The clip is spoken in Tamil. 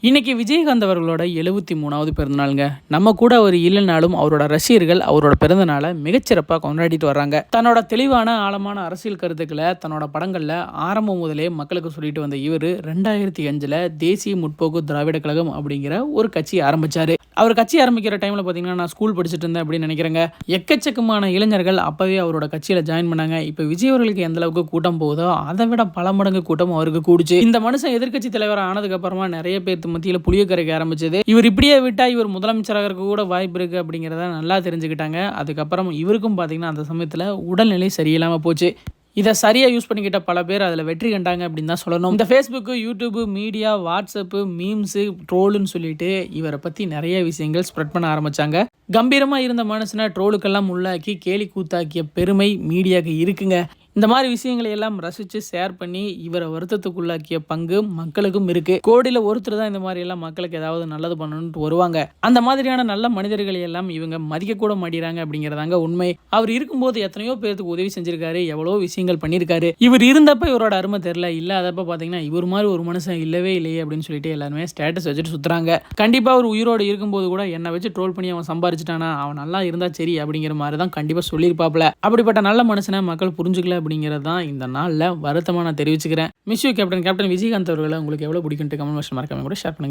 இன்னைக்கு விஜயகாந்த் அவர்களோட 73வது பிறந்தநாளுங்க. நம்ம கூட அவர் இல்லைனாலும் அவரோட ரசிகர்கள் அவரோட பிறந்தநாளை மிகச்சிறப்பாக கொண்டாடிட்டு வர்றாங்க. தன்னோட தெளிவான ஆழமான அரசியல் கருத்துக்களை தன்னோட படங்களில் ஆரம்பம் முதலே மக்களுக்கு சொல்லிட்டு வந்த இவர் 2005 தேசிய முற்போக்கு திராவிட கழகம் அப்படிங்கிற ஒரு கட்சி ஆரம்பிச்சாரு. அவர் கட்சி ஆரம்பிக்கிற டைமில் பார்த்தீங்கன்னா நான் ஸ்கூல் படிச்சுட்டு இருந்தேன் அப்படின்னு நினைக்கிறேங்க. எக்கச்சக்கமான இளைஞர்கள் அப்போவே அவரோட கட்சியில் ஜாயின் பண்ணாங்க. இப்போ விஜய் அவர்களுக்கு எந்த அளவுக்கு கூட்டம் போகுதோ அதை விட பல மடங்கு கூட்டம் அவருக்கு கூடுச்சு. இந்த மனுஷன் எதிர்க்கட்சி தலைவர் ஆனதுக்கு அப்புறமா நிறைய பேர் மத்தியில் புளிய கரைக்க ஆரம்பிச்சது. இவர் இப்படியே விட்டா இவர் முதலமைச்சராக இருக்க கூட வாய்ப்பு இருக்கு அப்படிங்கிறத நல்லா தெரிஞ்சுக்கிட்டாங்க. அதுக்கப்புறம் இவருக்கும் பார்த்தீங்கன்னா அந்த சமயத்தில் உடல்நிலை சரியில்லாமல் போச்சு. இதை சரியாக யூஸ் பண்ணிக்கிட்ட பல பேர் அதில் வெற்றி கண்டாங்க அப்படின்னு தான் சொல்லணும். இந்த Facebook, YouTube, media, WhatsApp, memes, ட்ரோலுன்னு சொல்லிட்டு இவரை பற்றி நிறைய விஷயங்கள் ஸ்ப்ரெட் பண்ண ஆரம்பித்தாங்க. கம்பீரமாக இருந்த மனுஷனை ட்ரோலுக்கெல்லாம் உள்ளாக்கி கேலி கூத்தாக்கிய பெருமை மீடியாவுக்கு இருக்குங்க. இந்த மாதிரி விஷயங்களை எல்லாம் ரசித்து ஷேர் பண்ணி இவரை வருத்தத்துக்குள்ளாக்கிய பங்கு மக்களுக்கும் இருக்கு. கோடியில் ஒருத்தர் தான் இந்த மாதிரி எல்லாம் மக்களுக்கு ஏதாவது நல்லது பண்ணணும்னு வருவாங்க. அந்த மாதிரியான நல்ல மனிதர்களை எல்லாம் இவங்க மதிக்க கூட மாட்டேறாங்க அப்படிங்கிறதாங்க உண்மை. அவர் இருக்கும்போது எத்தனையோ பேருக்கு உதவி செஞ்சிருக்காரு, எவ்வளோ விஷயங்கள் பண்ணியிருக்காரு. இவர் இருந்தப்ப இவரோட அருமை தெரியல, இல்லாதப்ப பார்த்தீங்கன்னா இவர் மாதிரி ஒரு மனுஷன் இல்லவே இல்லையே அப்படின்னு சொல்லிட்டு எல்லாருமே ஸ்டேட்டஸ் வச்சுட்டு சுத்துறாங்க. கண்டிப்பாக அவர் உயிரோடு இருக்கும்போது கூட என்னை வச்சு ட்ரோல் பண்ணி அவன் சம்பாரிச்சிட்டானா, அவன் நல்லா இருந்தா சரி அப்படிங்கிற மாதிரி தான் கண்டிப்பாக சொல்லியிருப்பாப்ல. அப்படிப்பட்ட நல்ல மனுஷனை மக்கள் புரிஞ்சுக்கல அப்படிங்கிறது தான் இந்த நாளில் வருத்தமாக நான் தெரிவிச்சுக்கிறேன். மிஸ் யூ கேப்டன் விஜயகாந்த் அவர்களை உங்களுக்கு எவ்வளோ பிடிக்குன்ட்டு கமெண்ட் பாக்ஸில் மறக்காம கூட ஷேர் பண்ணுங்க.